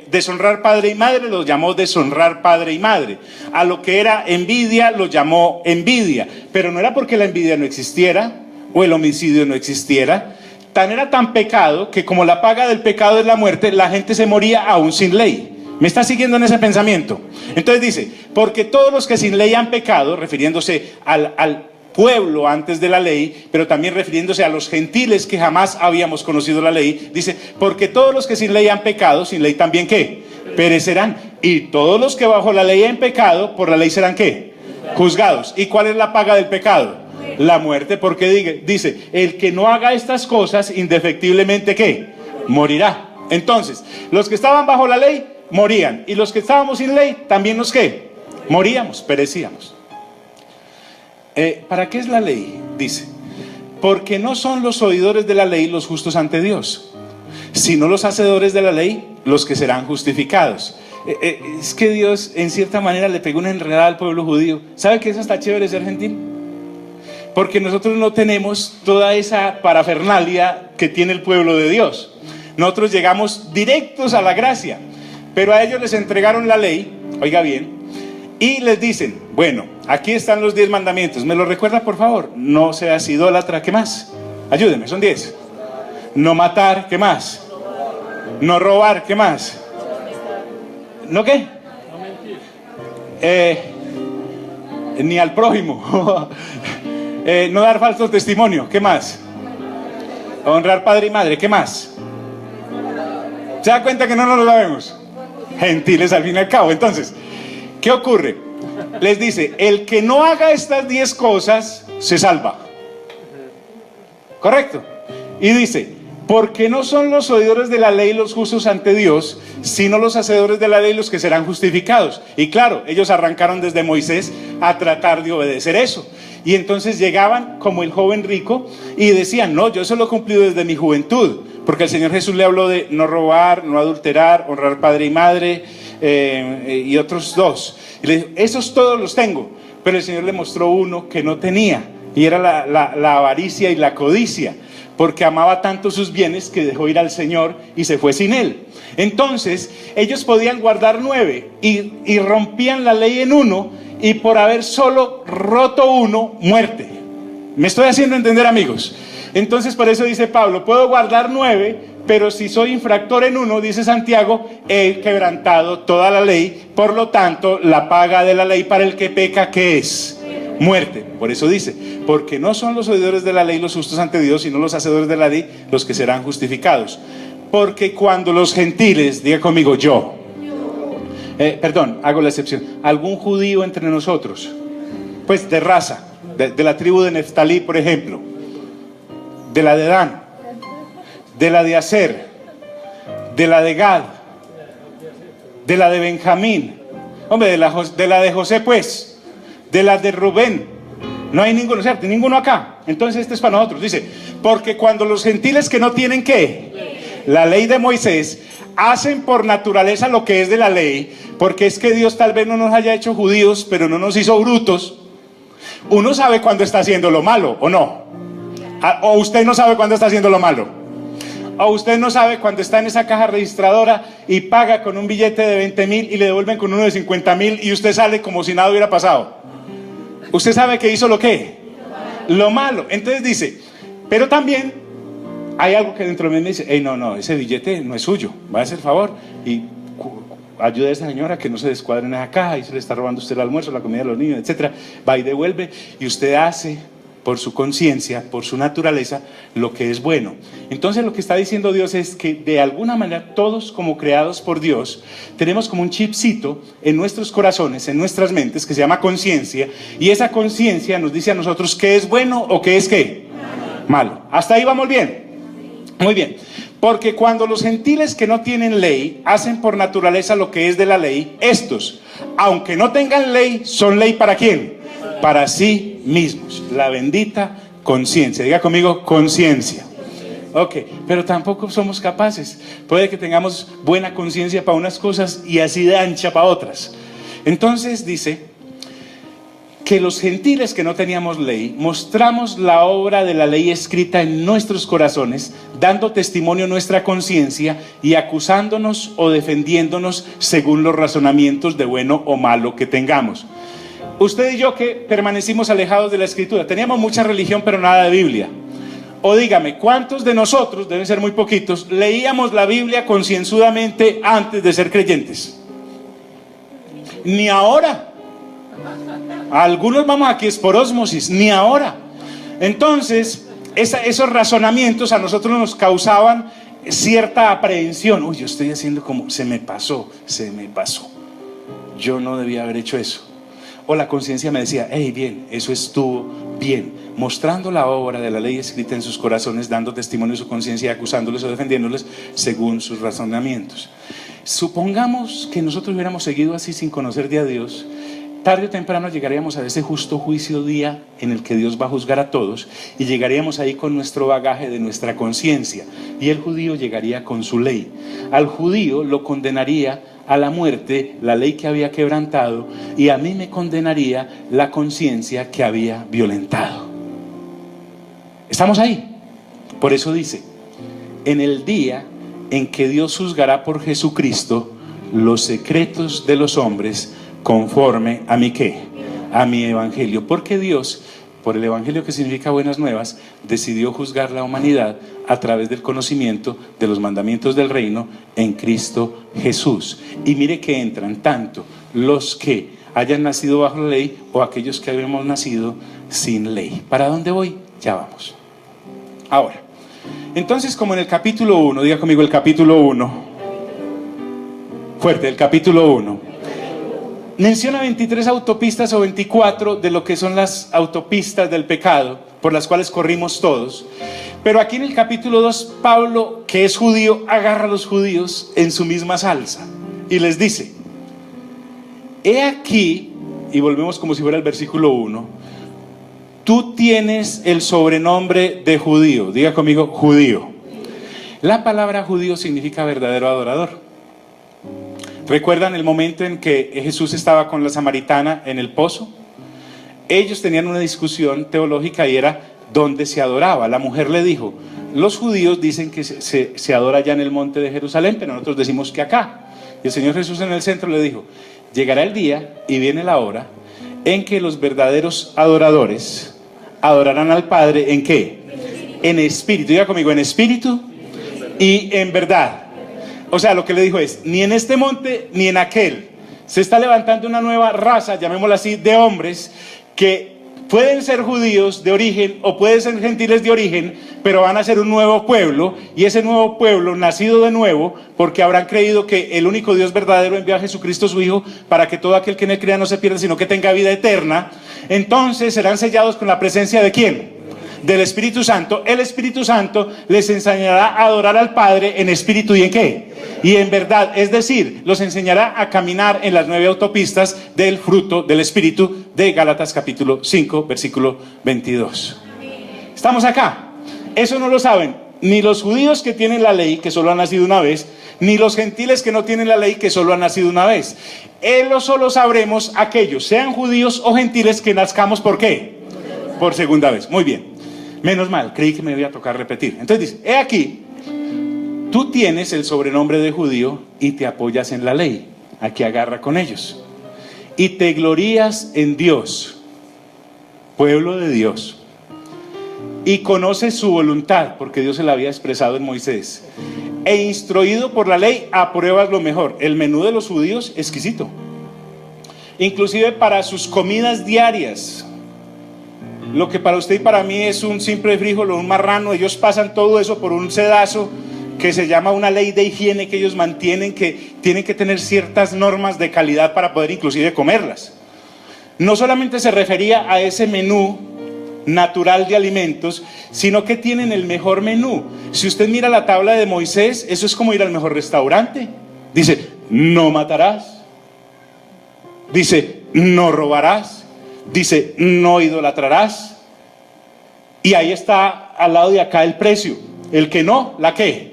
deshonrar padre y madre lo llamó deshonrar padre y madre, a lo que era envidia lo llamó envidia. Pero no era porque la envidia no existiera o el homicidio no existiera. Era tan pecado que como la paga del pecado es la muerte, la gente se moría aún sin ley. ¿Me está siguiendo en ese pensamiento? Entonces dice: porque todos los que sin ley han pecado, refiriéndose al pueblo antes de la ley, pero también refiriéndose a los gentiles que jamás habíamos conocido la ley. Dice: porque todos los que sin ley han pecado, sin ley también ¿qué? Perecerán. Y todos los que bajo la ley han pecado, por la ley serán ¿qué? Juzgados. ¿Y cuál es la paga del pecado? La muerte, porque dice: el que no haga estas cosas, indefectiblemente ¿qué? Morirá. Entonces, los que estaban bajo la ley morían, y los que estábamos sin ley también nos ¿qué? Moríamos, perecíamos. ¿Para qué es la ley? Dice: porque no son los oidores de la ley los justos ante Dios, sino los hacedores de la ley los que serán justificados. Es que Dios en cierta manera le pegó una enredada al pueblo judío. ¿Sabe que eso está chévere, ser gentil? Porque nosotros no tenemos toda esa parafernalia que tiene el pueblo de Dios. Nosotros llegamos directos a la gracia, pero a ellos les entregaron la ley, oiga bien, y les dicen: bueno, aquí están los 10 mandamientos. ¿Me lo recuerda, por favor? No seas idólatra. ¿Qué más? Ayúdeme, son 10. No matar. ¿Qué más? No robar. ¿Qué más? ¿No qué? No mentir. Ni al prójimo. No dar falso testimonio. ¿Qué más? Honrar padre y madre. ¿Qué más? ¿Se da cuenta que no nos lo sabemos? Gentiles al fin y al cabo. Entonces, ¿qué ocurre? Les dice: el que no haga estas 10 cosas se salva. ¿Correcto? Y dice, porque no son los oidores de la ley los justos ante Dios, sino los hacedores de la ley los que serán justificados. Y claro, ellos arrancaron desde Moisés a tratar de obedecer eso. Y entonces llegaban como el joven rico y decían, no, yo eso lo he cumplido desde mi juventud, porque el Señor Jesús le habló de no robar, no adulterar, honrar padre y madre, y otros dos. Y le dijo, esos todos los tengo. Pero el Señor le mostró uno que no tenía, y era la avaricia y la codicia, porque amaba tanto sus bienes que dejó ir al Señor y se fue sin él. Entonces ellos podían guardar 9 y rompían la ley en uno, y por haber solo roto uno, muerte. ¿Me estoy haciendo entender, amigos? Entonces por eso dice Pablo, puedo guardar 9, pero si soy infractor en uno, dice Santiago, he quebrantado toda la ley. Por lo tanto, la paga de la ley para el que peca, ¿qué es? Muerte. Por eso dice, porque no son los oidores de la ley los justos ante Dios, sino los hacedores de la ley los que serán justificados. Porque cuando los gentiles, diga conmigo, hago la excepción, algún judío entre nosotros, pues de raza, de la tribu de Neftalí, por ejemplo, de la de Dan, de la de Aser, de la de Gad, de la de Benjamín, hombre, de la de José, pues, de la de Rubén, no hay ninguno, ¿cierto? Ninguno acá. Entonces este es para nosotros, dice, porque cuando los gentiles que no tienen ¿qué? La ley de Moisés, hacen por naturaleza lo que es de la ley, porque es que Dios tal vez no nos haya hecho judíos, pero no nos hizo brutos. Uno sabe cuando está haciendo lo malo, ¿o no? O usted no sabe cuando está haciendo lo malo. O usted no sabe cuando está en esa caja registradora y paga con un billete de 20,000 y le devuelven con uno de 50,000 y usted sale como si nada hubiera pasado. Usted sabe que hizo lo que, lo malo. Entonces dice, pero también hay algo que dentro de mí me dice, no, ese billete no es suyo, va a hacer favor y ayude a esa señora que no se descuadre en esa caja y se le está robando usted el almuerzo, la comida de los niños, etcétera. Va y devuelve, y usted hace por su conciencia, por su naturaleza, lo que es bueno. Entonces lo que está diciendo Dios es que de alguna manera todos, como creados por Dios, tenemos como un chipcito en nuestros corazones, en nuestras mentes, que se llama conciencia, y esa conciencia nos dice a nosotros qué es bueno o qué es qué, malo. ¿Hasta ahí vamos bien? Muy bien. Porque cuando los gentiles que no tienen ley hacen por naturaleza lo que es de la ley, estos, aunque no tengan ley, son ley ¿para quién? Para sí mismos. La bendita conciencia. Diga conmigo, conciencia. Ok, pero tampoco somos capaces. Puede que tengamos buena conciencia para unas cosas y así de ancha para otras. Entonces dice que los gentiles que no teníamos ley, mostramos la obra de la ley escrita en nuestros corazones, dando testimonio a nuestra conciencia y acusándonos o defendiéndonos según los razonamientos de bueno o malo que tengamos. Usted y yo que permanecimos alejados de la escritura, teníamos mucha religión pero nada de Biblia. O dígame, ¿cuántos de nosotros, deben ser muy poquitos, leíamos la Biblia concienzudamente antes de ser creyentes? Ni ahora. Algunos vamos aquí es por ósmosis, ni ahora. Entonces, esos razonamientos a nosotros nos causaban cierta aprehensión. Uy, yo estoy haciendo como, se me pasó. Yo no debía haber hecho eso. O la conciencia me decía, hey, bien, eso estuvo bien. Mostrando la obra de la ley escrita en sus corazones, dando testimonio de su conciencia, acusándoles o defendiéndoles según sus razonamientos. Supongamos que nosotros hubiéramos seguido así sin conocer de a Dios. Tarde o temprano llegaríamos a ese justo juicio día en el que Dios va a juzgar a todos, y llegaríamos ahí con nuestro bagaje de nuestra conciencia, y el judío llegaría con su ley. Al judío lo condenaría a la muerte la ley que había quebrantado, y a mí me condenaría la conciencia que había violentado. ¿Estamos ahí? Por eso dice, en el día en que Dios juzgará por Jesucristo los secretos de los hombres, conforme a mi ¿qué? A mi evangelio. Porque Dios, por el evangelio, que significa buenas nuevas, decidió juzgar la humanidad a través del conocimiento de los mandamientos del reino en Cristo Jesús. Y mire que entran tanto los que hayan nacido bajo la ley o aquellos que habíamos nacido sin ley. ¿Para dónde voy? Ya vamos. Ahora, entonces, como en el capítulo 1, diga conmigo el capítulo 1, fuerte, el capítulo 1. menciona 23 autopistas o 24 de lo que son las autopistas del pecado, por las cuales corrimos todos. Pero aquí en el capítulo 2, Pablo, que es judío, agarra a los judíos en su misma salsa y les dice: he aquí, y volvemos como si fuera el versículo 1, tú tienes el sobrenombre de judío. Diga conmigo, judío. La palabra judío significa verdadero adorador. ¿Recuerdan el momento en que Jesús estaba con la samaritana en el pozo? Ellos tenían una discusión teológica y era dónde se adoraba. La mujer le dijo: los judíos dicen que se adora allá en el monte de Jerusalén, pero nosotros decimos que acá. Y el Señor Jesús en el centro le dijo: llegará el día y viene la hora en que los verdaderos adoradores adorarán al Padre, ¿en qué? En espíritu. Diga conmigo, en espíritu y en verdad. O sea, lo que le dijo es: ni en este monte ni en aquel. Se está levantando una nueva raza, llamémosla así, de hombres que pueden ser judíos de origen o pueden ser gentiles de origen, pero van a ser un nuevo pueblo, y ese nuevo pueblo, nacido de nuevo, porque habrán creído que el único Dios verdadero envió a Jesucristo su Hijo, para que todo aquel que en él crea no se pierda, sino que tenga vida eterna. Entonces serán sellados con la presencia ¿de quién? Del Espíritu Santo. El Espíritu Santo les enseñará a adorar al Padre en espíritu y en ¿qué? Y en verdad, es decir, los enseñará a caminar en las 9 autopistas del fruto del Espíritu de Gálatas capítulo 5, versículo 22. ¿Estamos acá? Eso no lo saben ni los judíos que tienen la ley, que solo han nacido una vez, ni los gentiles que no tienen la ley, que solo han nacido una vez. Él solo sabremos aquellos, sean judíos o gentiles, que nazcamos ¿por qué? Por segunda vez. Muy bien. Menos mal, creí que me iba a tocar repetir. Entonces dice: he aquí, tú tienes el sobrenombre de judío y te apoyas en la ley. Aquí agarra con ellos. Y te glorías en Dios, pueblo de Dios. Y conoces su voluntad, porque Dios se la había expresado en Moisés. E instruido por la ley, apruebas lo mejor. El menú de los judíos, exquisito. Inclusive para sus comidas diarias. Lo que para usted y para mí es un simple frijol o un marrano, ellos pasan todo eso por un sedazo que se llama una ley de higiene que ellos mantienen, que tienen que tener ciertas normas de calidad para poder inclusive comerlas. No solamente se refería a ese menú natural de alimentos, sino que tienen el mejor menú. Si usted mira la tabla de Moisés, eso es como ir al mejor restaurante. Dice: no matarás. Dice: no robarás. Dice: no idolatrarás. Y ahí está al lado de acá el precio. El que no, ¿la qué?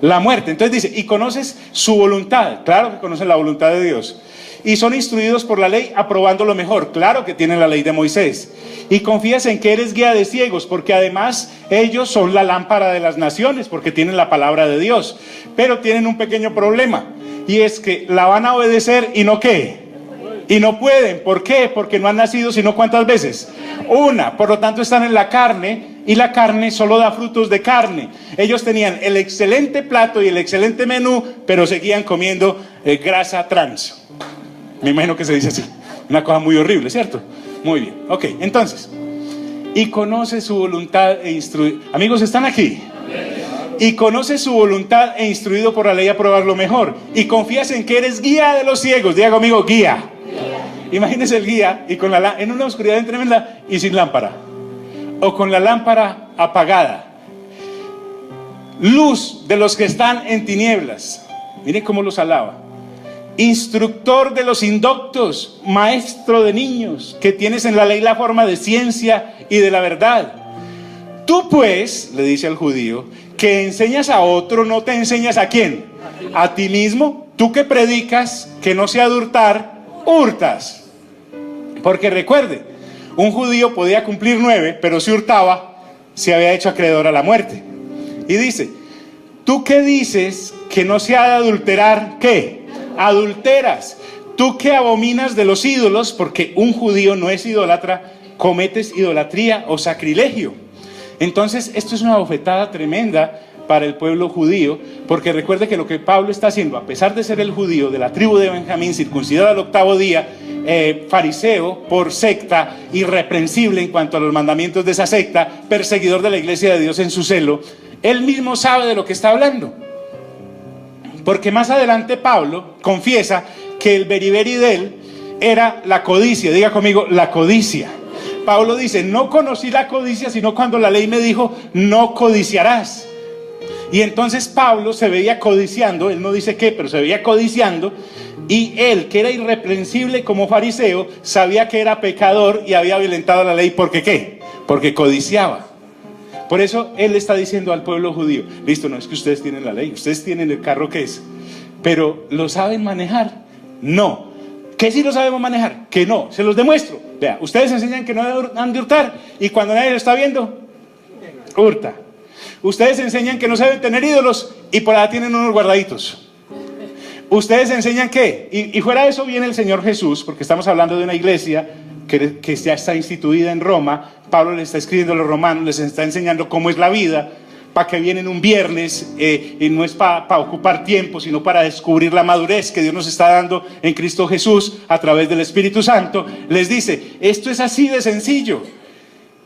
La muerte. Entonces dice: y conoces su voluntad. Claro que conocen la voluntad de Dios. Y son instruidos por la ley, aprobando lo mejor. Claro que tienen la ley de Moisés. Y confías en que eres guía de ciegos, porque además ellos son la lámpara de las naciones, porque tienen la palabra de Dios. Pero tienen un pequeño problema, y es que la van a obedecer y no ¿qué? Y no pueden. ¿Por qué? Porque no han nacido sino ¿cuántas veces? Una. Por lo tanto están en la carne, y la carne solo da frutos de carne. Ellos tenían el excelente plato y el excelente menú, pero seguían comiendo grasa trans. Me imagino que se dice así. Una cosa muy horrible, ¿cierto? Muy bien. Ok, entonces, y conoce su voluntad e instruido. Amigos, ¿están aquí? Y conoce su voluntad e instruido por la ley a probar lo mejor. Y confías en que eres guía de los ciegos. Diga conmigo, guía. Imagínese el guía y con en una oscuridad tremenda y sin lámpara, o con la lámpara apagada. Luz de los que están en tinieblas. Mire cómo los alaba. Instructor de los indoctos, maestro de niños, que tienes en la ley la forma de ciencia y de la verdad. Tú pues, le dice al judío, que enseñas a otro, ¿no te enseñas a quién? A ti mismo. Tú que predicas que no se ha de hurtar, hurtas. Porque recuerde, un judío podía cumplir 9, pero si hurtaba, se había hecho acreedor a la muerte. Y dice: tú que dices que no se ha de adulterar, ¿qué? Adulteras. Tú que abominas de los ídolos, porque un judío no es idólatra, cometes idolatría o sacrilegio. Entonces esto es una bofetada tremenda para el pueblo judío, porque recuerde que lo que Pablo está haciendo, a pesar de ser el judío de la tribu de Benjamín, circuncidado al 8º día, fariseo por secta, irreprensible en cuanto a los mandamientos de esa secta, perseguidor de la iglesia de Dios en su celo, él mismo sabe de lo que está hablando. Porque más adelante Pablo confiesa que el beriberi de él era la codicia. Diga conmigo, la codicia. Pablo dice, no conocí la codicia sino cuando la ley me dijo, no codiciarás. Y entonces Pablo se veía codiciando, él no dice qué, pero se veía codiciando, y él, que era irreprensible como fariseo, sabía que era pecador y había violentado la ley. ¿Por qué qué? Porque codiciaba. Por eso él está diciendo al pueblo judío, listo, no es que ustedes tienen la ley, ustedes tienen el carro que es, pero ¿lo saben manejar? No. ¿Qué sí lo sabemos manejar? Que no, se los demuestro. Vea, ustedes enseñan que no han de hurtar, y cuando nadie lo está viendo, hurta. Ustedes enseñan que no se deben tener ídolos, y por allá tienen unos guardaditos. Ustedes enseñan que, y fuera de eso viene el Señor Jesús, porque estamos hablando de una iglesia que ya está instituida en Roma. Pablo les está escribiendo a los romanos, les está enseñando cómo es la vida, para que vienen un viernes, y no es para ocupar tiempo, sino para descubrir la madurez que Dios nos está dando en Cristo Jesús a través del Espíritu Santo. Les dice, esto es así de sencillo.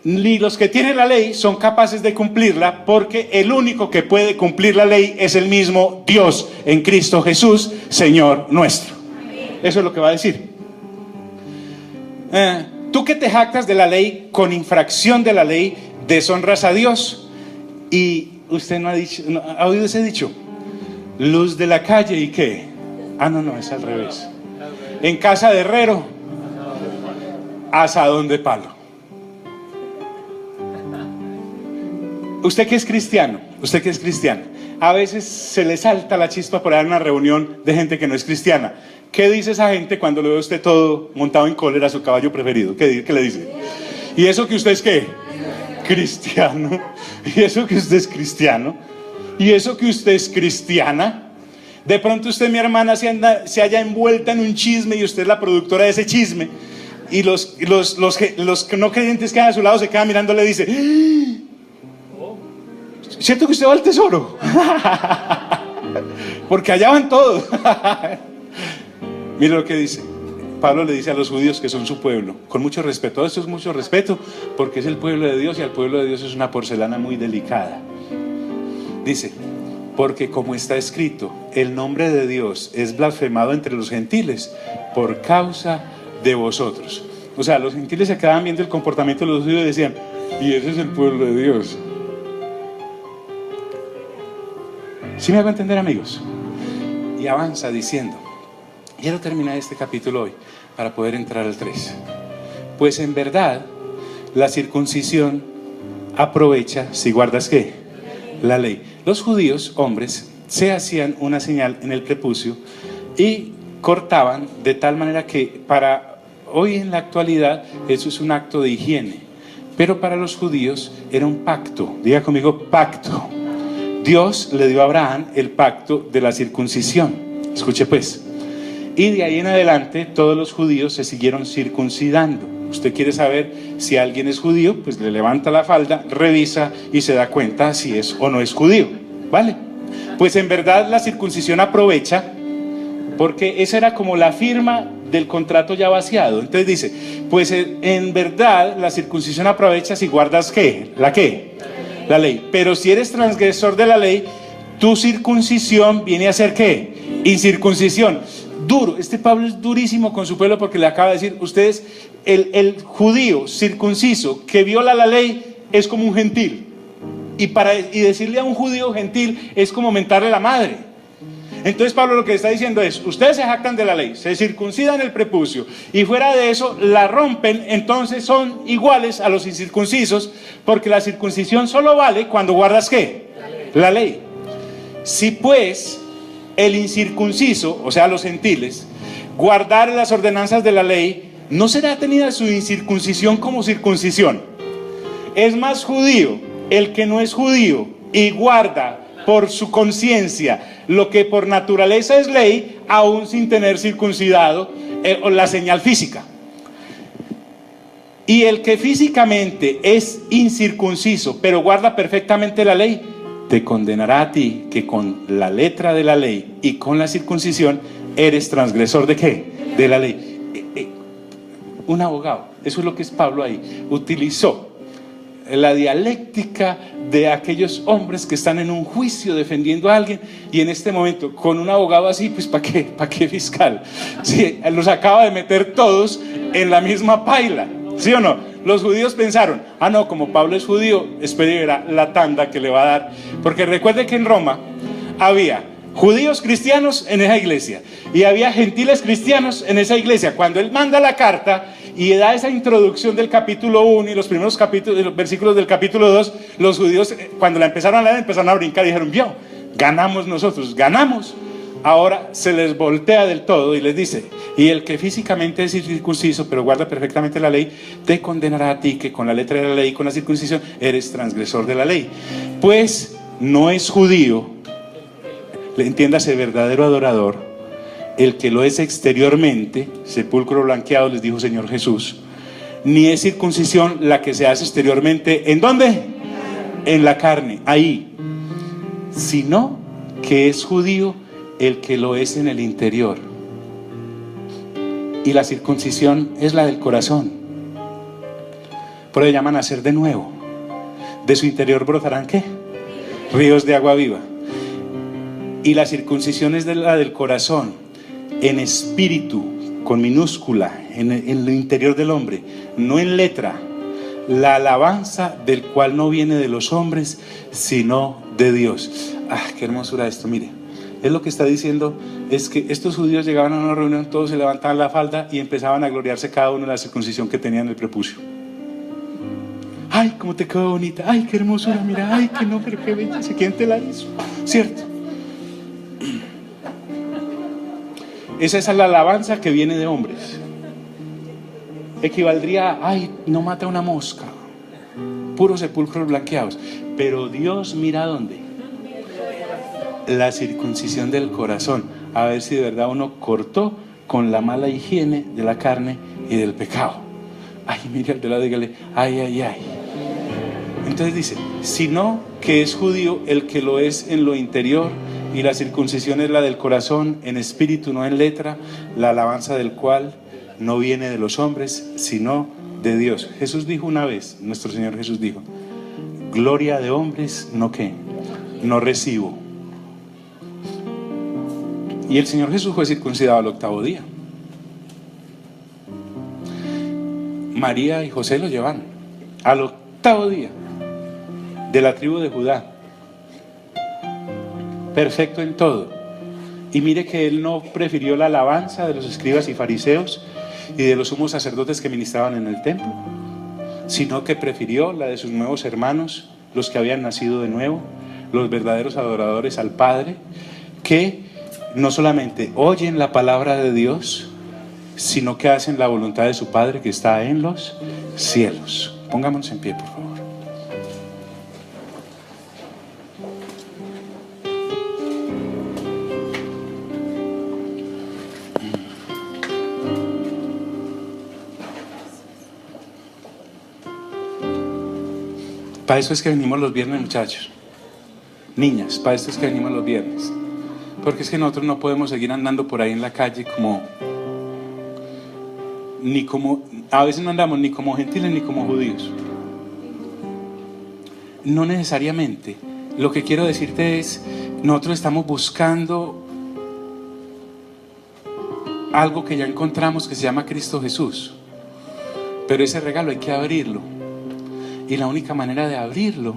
Ni los que tienen la ley son capaces de cumplirla, porque el único que puede cumplir la ley es el mismo Dios en Cristo Jesús, Señor nuestro. Eso es lo que va a decir. Tú que te jactas de la ley, con infracción de la ley, deshonras a Dios. Y usted no ha dicho, no, ¿ha oído ese dicho? Luz de la calle, ¿y qué? No, es al revés. En casa de herrero, asadón de palo. Usted que es cristiano, a veces se le salta la chispa por ahí en una reunión de gente que no es cristiana. ¿Qué dice esa gente cuando lo ve usted todo montado en cólera, su caballo preferido? ¿Qué le dice? ¿Y eso que usted es qué? Cristiano. ¿Y eso que usted es cristiano? ¿Y eso que usted es cristiana? De pronto usted, mi hermana, se haya envuelta en un chisme y usted es la productora de ese chisme, y los no creyentes que a su lado se quedan mirando, le dice, ¿cierto que usted va al tesoro? Porque allá van todos. Mire lo que dice. Pablo le dice a los judíos, que son su pueblo, con mucho respeto. Esto es mucho respeto, porque es el pueblo de Dios, y al pueblo de Dios es una porcelana muy delicada. Dice, porque como está escrito, el nombre de Dios es blasfemado entre los gentiles por causa de vosotros. O sea, los gentiles se quedaban viendo el comportamiento de los judíos y decían, y ese es el pueblo de Dios. ¿Sí me hago entender, amigos? Y avanza diciendo, quiero terminar este capítulo hoy para poder entrar al 3. Pues en verdad la circuncisión aprovecha si guardas ¿qué? La ley. Los judíos, hombres, se hacían una señal en el prepucio y cortaban de tal manera que para hoy en la actualidad eso es un acto de higiene, pero para los judíos era un pacto. Diga conmigo, pacto. Dios le dio a Abraham el pacto de la circuncisión. Escuche pues. Y de ahí en adelante todos los judíos se siguieron circuncidando. Usted quiere saber si alguien es judío, pues le levanta la falda, revisa y se da cuenta si es o no es judío. ¿Vale? Pues en verdad la circuncisión aprovecha, porque esa era como la firma del contrato ya vaciado. Entonces dice, pues en verdad la circuncisión aprovecha si guardas ¿qué? ¿La qué? La ley. Pero si eres transgresor de la ley, tu circuncisión viene a ser ¿qué? Incircuncisión. Duro. Este Pablo es durísimo con su pueblo, porque le acaba de decir, ustedes, el judío circunciso que viola la ley es como un gentil. Y decirle a un judío gentil es como mentarle la madre. Entonces Pablo lo que está diciendo es, ustedes se jactan de la ley, se circuncidan el prepucio, y fuera de eso la rompen, entonces son iguales a los incircuncisos, porque la circuncisión solo vale cuando guardas ¿qué? La ley. Si pues el incircunciso, o sea los gentiles, guardar las ordenanzas de la ley, no será tenida su incircuncisión como circuncisión. Es más judío el que no es judío y guarda por su conciencia lo que por naturaleza es ley, aún sin tener circuncidado la señal física. Y el que físicamente es incircunciso, pero guarda perfectamente la ley, te condenará a ti, que con la letra de la ley y con la circuncisión eres transgresor ¿de qué? De la ley. Un abogado, eso es lo que es Pablo ahí, utilizó la dialéctica de aquellos hombres que están en un juicio defendiendo a alguien, y en este momento con un abogado así, pues ¿para qué? ¿Para qué fiscal? Sí, los acaba de meter todos en la misma paila, ¿sí o no? Los judíos pensaron, no, como Pablo es judío, espere y verá la tanda que le va a dar, porque recuerde que en Roma había judíos cristianos en esa iglesia y había gentiles cristianos en esa iglesia. Cuando él manda la carta y da esa introducción del capítulo 1 y los primeros capítulos, los versículos del capítulo 2, los judíos cuando la empezaron a leer empezaron a brincar y dijeron, vio, ganamos nosotros, ganamos. Ahora se les voltea del todo y les dice, y el que físicamente es circunciso pero guarda perfectamente la ley, te condenará a ti que con la letra de la ley y con la circuncisión eres transgresor de la ley. Pues no es judío, entiéndase, verdadero adorador, el que lo es exteriormente, sepulcro blanqueado, les dijo Señor Jesús, ni es circuncisión la que se hace exteriormente, ¿en dónde? En la carne, ahí, sino que es judío el que lo es en el interior. Y la circuncisión es la del corazón. Por eso llaman a nacer de nuevo. De su interior brotarán ¿qué? Ríos de agua viva. Y la circuncisión es de la del corazón, en espíritu, con minúscula, en lo interior del hombre, no en letra. La alabanza del cual no viene de los hombres, sino de Dios. Qué hermosura esto, mire. Es lo que está diciendo, es que estos judíos llegaban a una reunión, todos se levantaban la falda y empezaban a gloriarse cada uno de la circuncisión que tenían en el prepucio. Ay, cómo te quedó bonita, ay, qué hermosura, mira, ay, qué no, pero qué belleza, ¿quién te la hizo? ¿Cierto? Esa es la alabanza que viene de hombres. Equivaldría a, ay, no mata una mosca, puros sepulcros blanqueados. Pero Dios mira dónde. La circuncisión del corazón, a ver si de verdad uno cortó con la mala higiene de la carne y del pecado. Ay, mire al de lado, dígale, ay, ay, ay. Entonces dice, sino que es judío el que lo es en lo interior, y la circuncisión es la del corazón, en espíritu, no en letra, la alabanza del cual no viene de los hombres, sino de Dios. Jesús dijo una vez, nuestro Señor Jesús dijo, gloria de hombres, no qué, no recibo. Y el Señor Jesús fue circuncidado al 8º día. María y José lo llevan al 8º día, de la tribu de Judá, perfecto en todo. Y mire que él no prefirió la alabanza de los escribas y fariseos y de los sumos sacerdotes que ministraban en el templo, sino que prefirió la de sus nuevos hermanos, los que habían nacido de nuevo, los verdaderos adoradores al Padre, que no solamente oyen la palabra de Dios, sino que hacen la voluntad de su Padre que está en los cielos. Pongámonos en pie, por favor. Para eso es que venimos los viernes, muchachos. Niñas, para esto es que venimos los viernes. Porque es que nosotros no podemos seguir andando por ahí en la calle a veces no andamos ni como gentiles ni como judíos. No necesariamente. Lo que quiero decirte es, nosotros estamos buscando algo que ya encontramos que se llama Cristo Jesús. Pero ese regalo hay que abrirlo. Y la única manera de abrirlo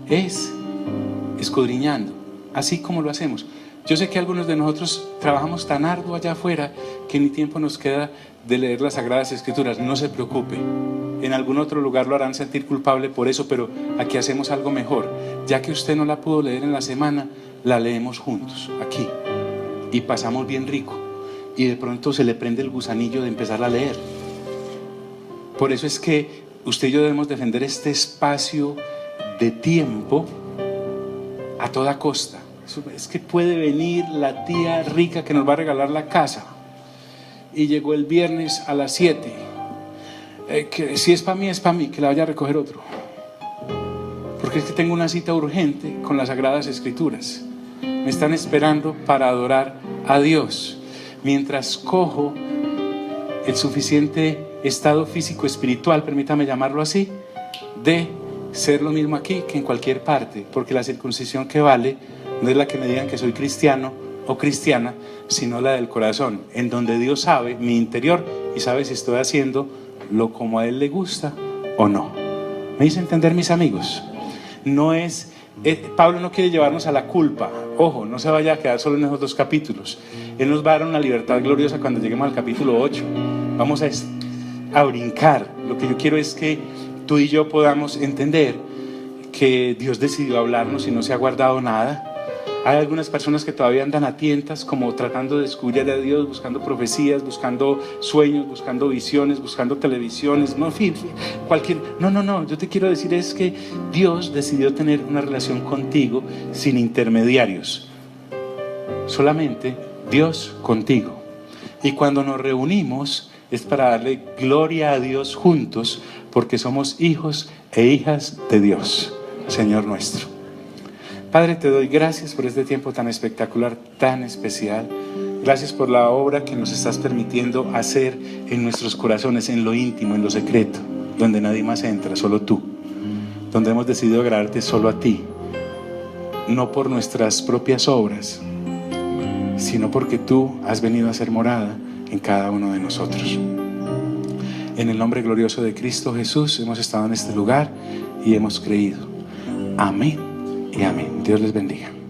es escudriñando, así como lo hacemos. Yo sé que algunos de nosotros trabajamos tan arduo allá afuera que ni tiempo nos queda de leer las Sagradas Escrituras. No se preocupe, en algún otro lugar lo harán sentir culpable por eso, pero aquí hacemos algo mejor. Ya que usted no la pudo leer en la semana, la leemos juntos, aquí, y pasamos bien rico, y de pronto se le prende el gusanillo de empezar a leer. Por eso es que usted y yo debemos defender este espacio de tiempo a toda costa. Es que puede venir la tía rica que nos va a regalar la casa y llegó el viernes a las 7, que si es para mí, es para mí, que la vaya a recoger otro, porque es que tengo una cita urgente con las Sagradas Escrituras. Me están esperando para adorar a Dios, mientras cojo el suficiente estado físico espiritual, permítame llamarlo así, de ser lo mismo aquí que en cualquier parte, porque la circuncisión que vale no es la que me digan que soy cristiano o cristiana, sino la del corazón, en donde Dios sabe mi interior y sabe si estoy haciendo lo como a Él le gusta o no. ¿Me hice entender, mis amigos? No es, Pablo no quiere llevarnos a la culpa. Ojo, no se vaya a quedar solo en esos 2 capítulos. Él nos va a dar una libertad gloriosa cuando lleguemos al capítulo 8. Vamos a brincar. Lo que yo quiero es que tú y yo podamos entender que Dios decidió hablarnos y no se ha guardado nada. Hay algunas personas que todavía andan a tientas, como tratando de descubrir a Dios, buscando profecías, buscando sueños, buscando visiones, buscando televisiones, no, en fin, cualquier... No, yo te quiero decir es que Dios decidió tener una relación contigo sin intermediarios, solamente Dios contigo. Y cuando nos reunimos es para darle gloria a Dios juntos, porque somos hijos e hijas de Dios, Señor nuestro. Padre, te doy gracias por este tiempo tan espectacular, tan especial. Gracias por la obra que nos estás permitiendo hacer en nuestros corazones, en lo íntimo, en lo secreto, donde nadie más entra, solo tú. Donde hemos decidido agradarte solo a ti, no por nuestras propias obras, sino porque tú has venido a ser morada en cada uno de nosotros. En el nombre glorioso de Cristo Jesús hemos estado en este lugar y hemos creído. Amén y amén. Dios les bendiga.